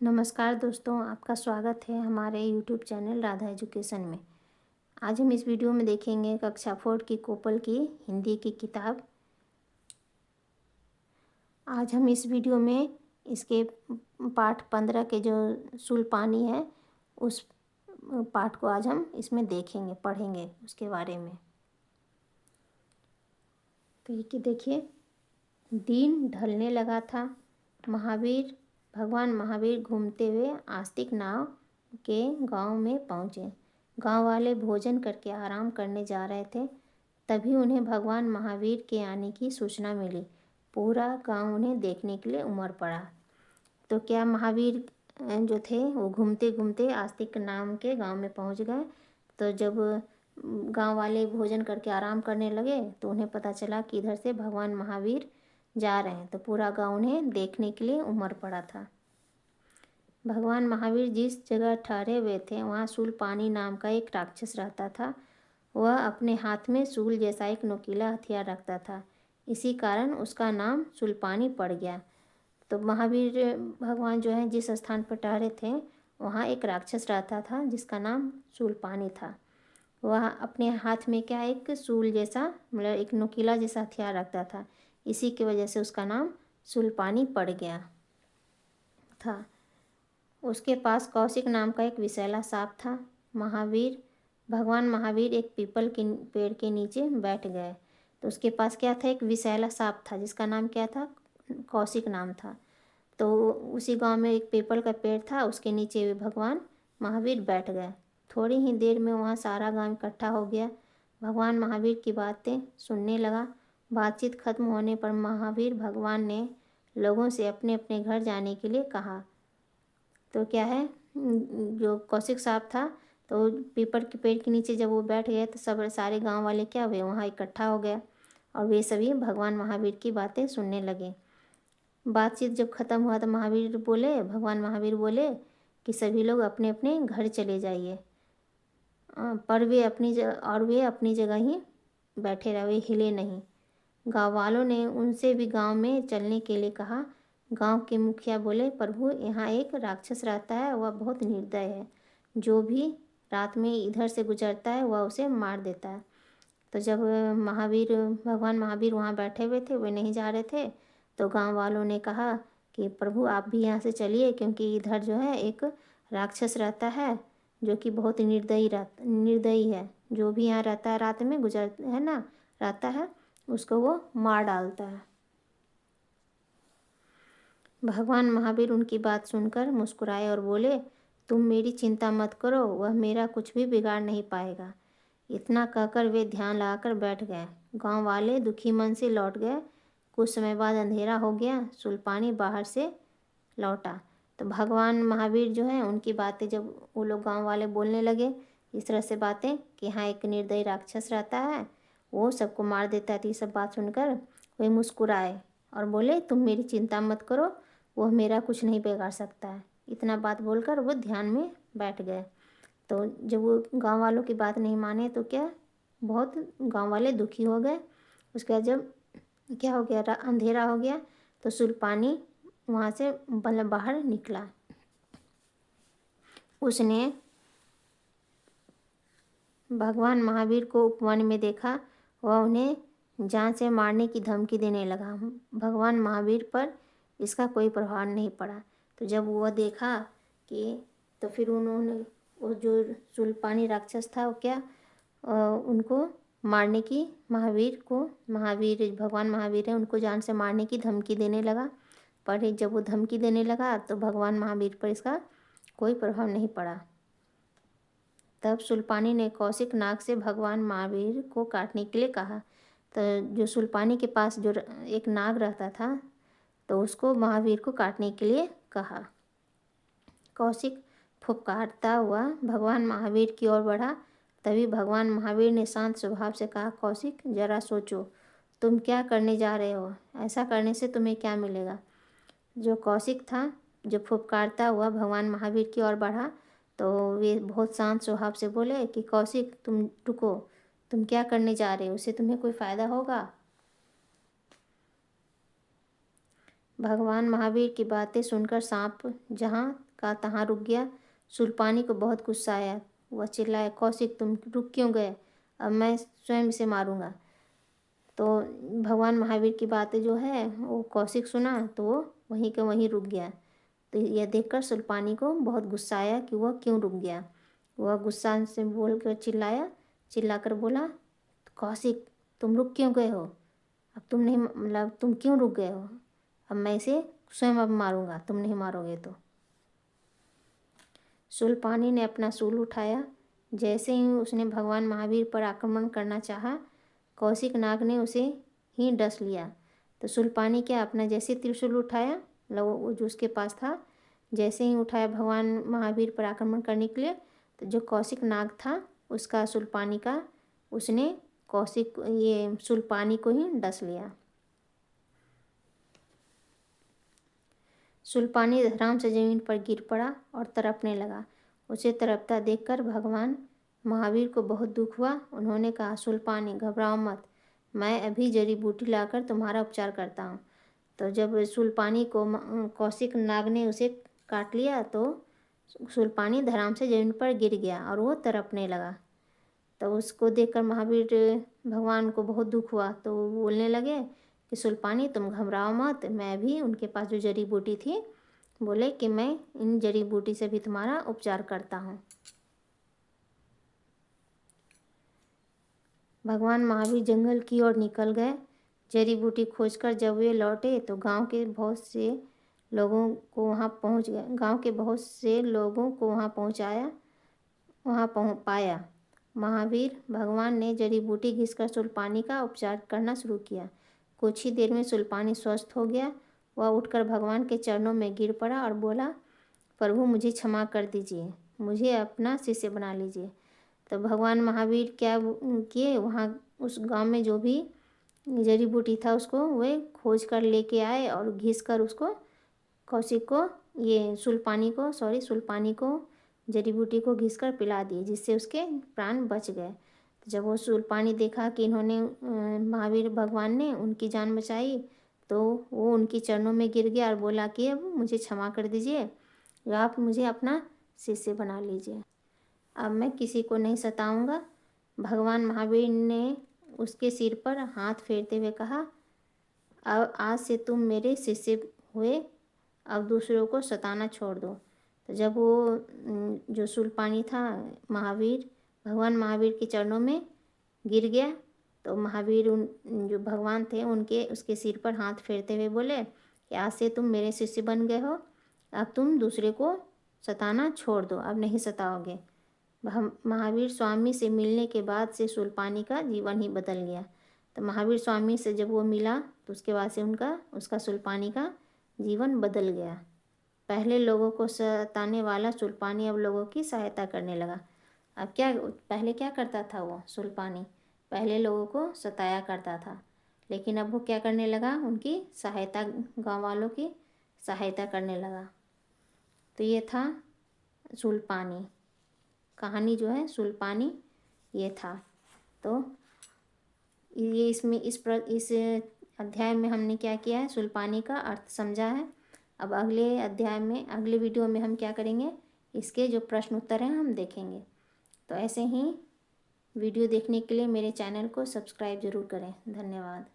नमस्कार दोस्तों, आपका स्वागत है हमारे यूट्यूब चैनल राधा एजुकेशन में। आज हम इस वीडियो में देखेंगे कक्षा 4 की कोपल की हिंदी की किताब। आज हम इस वीडियो में इसके पाठ 15 के जो शूलपानी है उस पाठ को आज हम इसमें देखेंगे, पढ़ेंगे उसके बारे में। तो ये कि देखिए, दिन ढलने लगा था। भगवान महावीर घूमते हुए आस्तिक नाव के गांव में पहुँचे। गांव वाले भोजन करके आराम करने जा रहे थे, तभी उन्हें भगवान महावीर के आने की सूचना मिली। पूरा गांव उन्हें देखने के लिए उमड़ पड़ा। तो क्या महावीर जो थे वो घूमते घूमते आस्तिक नाम के गांव में पहुंच गए। तो जब गांव वाले भोजन करके आराम करने लगे तो उन्हें पता चला कि इधर से भगवान महावीर जा रहे हैं। तो पूरा गांव उन्हें देखने के लिए उमड़ पड़ा था। भगवान महावीर जिस जगह ठहरे हुए थे वहाँ शूलपानी नाम का एक राक्षस रहता था। वह अपने हाथ में शूल जैसा एक नुकीला हथियार रखता था, इसी कारण उसका नाम शूलपानी पड़ गया। तो महावीर भगवान जो है जिस स्थान पर ठहरे थे वहाँ एक राक्षस रहता था जिसका नाम शूलपानी था। वह अपने हाथ में क्या एक शूल जैसा मतलब एक नुकीला जैसा हथियार रखता था, इसी की वजह से उसका नाम शूलपानी पड़ गया था। उसके पास कौशिक नाम का एक विषैला सांप था। भगवान महावीर एक पीपल के पेड़ के नीचे बैठ गए। तो उसके पास क्या था, एक विषैला सांप था जिसका नाम क्या था, कौशिक नाम था। तो उसी गांव में एक पीपल का पेड़ था, उसके नीचे भगवान महावीर बैठ गए। थोड़ी ही देर में वहाँ सारा गांव इकट्ठा हो गया। भगवान महावीर की बातें सुनने लगा। बातचीत खत्म होने पर महावीर भगवान ने लोगों से अपने अपने घर जाने के लिए कहा। तो क्या है, जो कौशिक सांप था तो पीपल के पेड़ के नीचे जब वो बैठ गए तो सारे गांव वाले क्या हुए, वहाँ इकट्ठा हो गए और वे सभी भगवान महावीर की बातें सुनने लगे। बातचीत जब ख़त्म हुआ तो भगवान महावीर बोले कि सभी लोग अपने अपने घर चले जाइए। पर वे अपनी जगह ही बैठे रहे, वे हिले नहीं। गाँव वालों ने उनसे भी गांव में चलने के लिए कहा। गांव के मुखिया बोले, प्रभु यहाँ एक राक्षस रहता है, वह बहुत निर्दय है। जो भी रात में इधर से गुजरता है वह उसे मार देता है। तो जब भगवान महावीर वहाँ बैठे हुए थे, वे नहीं जा रहे थे, तो गांव वालों ने कहा कि प्रभु आप भी यहाँ से चलिए, क्योंकि इधर जो है एक राक्षस रहता है जो कि बहुत निर्दयी है। जो भी यहाँ रहता है रात में रहता है, उसको वो मार डालता है। भगवान महावीर उनकी बात सुनकर मुस्कुराए और बोले, तुम मेरी चिंता मत करो, वह मेरा कुछ भी बिगाड़ नहीं पाएगा। इतना कहकर वे ध्यान लगाकर बैठ गए। गांव वाले दुखी मन से लौट गए। कुछ समय बाद अंधेरा हो गया। शूलपानी बाहर से लौटा। तो भगवान महावीर जो है उनकी बातें जब वो लोग गांव वाले बोलने लगे इस तरह से बातें कि हाँ एक निर्दयी राक्षस रहता है, वो सबको मार देता है, तो ये सब बात सुनकर वे मुस्कुराए और बोले, तुम मेरी चिंता मत करो, वह मेरा कुछ नहीं बिगाड़ सकता है। इतना बात बोलकर वो ध्यान में बैठ गए। तो जब वो गांव वालों की बात नहीं माने तो क्या, बहुत गांव वाले दुखी हो गए। उसके बाद जब क्या हो गया, अंधेरा हो गया, तो शूलपानी वहाँ से बाहर निकला। उसने भगवान महावीर को उपवन में देखा। वह उन्हें जान से मारने की धमकी देने लगा। भगवान महावीर पर इसका कोई प्रभाव नहीं पड़ा। तो जब वह देखा कि तो फिर उन्होंने वो जो शूलपानी राक्षस था वो क्या उनको मारने की भगवान महावीर है उनको जान से मारने की धमकी देने लगा। पर जब वो धमकी देने लगा तो भगवान महावीर पर इसका कोई प्रभाव नहीं पड़ा। तब शूलपानी ने कौशिक नाग से भगवान महावीर को काटने के लिए कहा। तो जो शूलपानी के पास जो एक नाग रहता था तो उसको महावीर को काटने के लिए कहा। कौशिक फुफकारता हुआ भगवान महावीर की ओर बढ़ा। तभी भगवान महावीर ने शांत स्वभाव से कहा, कौशिक जरा सोचो, तुम क्या करने जा रहे हो, ऐसा करने से तुम्हें क्या मिलेगा। जो कौशिक था जो फुफकारता हुआ भगवान महावीर की ओर बढ़ा तो वे बहुत शांत स्वभाव से बोले कि कौशिक तुम रुको, तुम क्या करने जा रहे हो, उससे तुम्हें कोई फ़ायदा होगा। भगवान महावीर की बातें सुनकर सांप जहाँ का तहाँ रुक गया। शूलपानी को बहुत गुस्सा आया। वह चिल्लाया, कौशिक तुम रुक क्यों गए? अब मैं स्वयं इसे मारूंगा। तो भगवान महावीर की बातें जो है वो कौशिक सुना तो वो वहीं के वहीं रुक गया। तो यह देखकर शूलपानी को बहुत गुस्सा आया कि वह क्यों रुक गया। वह गुस्सा से बोल कर चिल्लाकर बोला, कौशिक तुम रुक क्यों गए हो? अब तुम नहीं, मतलब तुम क्यों रुक गए हो? अब मैं इसे स्वयं अब मारूंगा, तुम नहीं मारोगे तो। शूलपानी ने अपना शूल उठाया। जैसे ही उसने भगवान महावीर पर आक्रमण करना चाहा, कौशिक नाग ने उसे ही डस लिया। तो शूलपानी क्या अपना जैसे त्रिशूल उठाया, मतलब वो जो उसके पास था, जैसे ही उठाया भगवान महावीर पर आक्रमण करने के लिए, तो जो कौशिक नाग था उसका शूलपानी का, उसने कौशिक ये शूलपानी को ही डस लिया। शूलपानी धड़ाम से जमीन पर गिर पड़ा और तड़पने लगा। उसे तड़पता देखकर भगवान महावीर को बहुत दुख हुआ। उन्होंने कहा, शूलपानी घबराओ मत, मैं अभी जड़ी बूटी लाकर तुम्हारा उपचार करता हूँ। तो जब शूलपानी को कौशिक नाग ने उसे काट लिया तो शूलपानी धड़ाम से जमीन पर गिर गया और वो तड़पने लगा। तो उसको देखकर महावीर भगवान को बहुत दुख हुआ। तो वो बोलने लगे कि शूलपानी तुम घबराओ मत, मैं भी उनके पास जो जड़ी बूटी थी, बोले कि मैं इन जड़ी बूटी से भी तुम्हारा उपचार करता हूँ। भगवान महावीर जंगल की ओर निकल गए। जड़ी बूटी खोजकर जब वे लौटे तो गांव के बहुत से लोगों को वहां पाया। महावीर भगवान ने जड़ी बूटी घिसकर शूलपानी का उपचार करना शुरू किया। कुछ ही देर में शूलपानी स्वस्थ हो गया। वह उठकर भगवान के चरणों में गिर पड़ा और बोला, प्रभु मुझे क्षमा कर दीजिए, मुझे अपना शिष्य बना लीजिए। तो भगवान महावीर क्या किए, वहाँ उस गांव में जो भी जड़ी बूटी था उसको वे खोज कर लेके आए और घिस कर उसको कौशिक को ये शूलपानी को जड़ी बूटी को घिस कर पिला दिए, जिससे उसके प्राण बच गए। तो जब वो शूलपानी देखा कि इन्होंने महावीर भगवान ने उनकी जान बचाई, तो वो उनकी चरणों में गिर गया और बोला कि अब मुझे क्षमा कर दीजिए, आप मुझे अपना शिष्य बना लीजिए, अब मैं किसी को नहीं सताऊंगा। भगवान महावीर ने उसके सिर पर हाथ फेरते हुए कहा, अब आज से तुम मेरे शिष्य हुए, अब दूसरों को सताना छोड़ दो। तो जब वो जो शूलपानी था भगवान महावीर के चरणों में गिर गया, तो महावीर जो भगवान थे उसके सिर पर हाथ फेरते हुए बोले कि आज से तुम मेरे शिष्य बन गए हो, अब तुम दूसरे को सताना छोड़ दो, अब नहीं सताओगे। महावीर स्वामी से मिलने के बाद से शूलपानी का जीवन ही बदल गया। तो महावीर स्वामी से जब वो मिला तो उसके बाद से उसका शूलपानी का जीवन बदल गया। पहले लोगों को सताने वाला शूलपानी अब लोगों की सहायता करने लगा। अब पहले क्या करता था वो शूलपानी? पहले लोगों को सताया करता था, लेकिन अब वो क्या करने लगा, उनकी सहायता, गाँव वालों की सहायता करने लगा। तो ये था शूलपानी, कहानी जो है शूलपानी ये था। तो ये इस अध्याय में हमने क्या किया है, शूलपानी का अर्थ समझा है। अब अगले वीडियो में हम क्या करेंगे, इसके जो प्रश्न उत्तर हैं हम देखेंगे। तो ऐसे ही वीडियो देखने के लिए मेरे चैनल को सब्सक्राइब ज़रूर करें। धन्यवाद।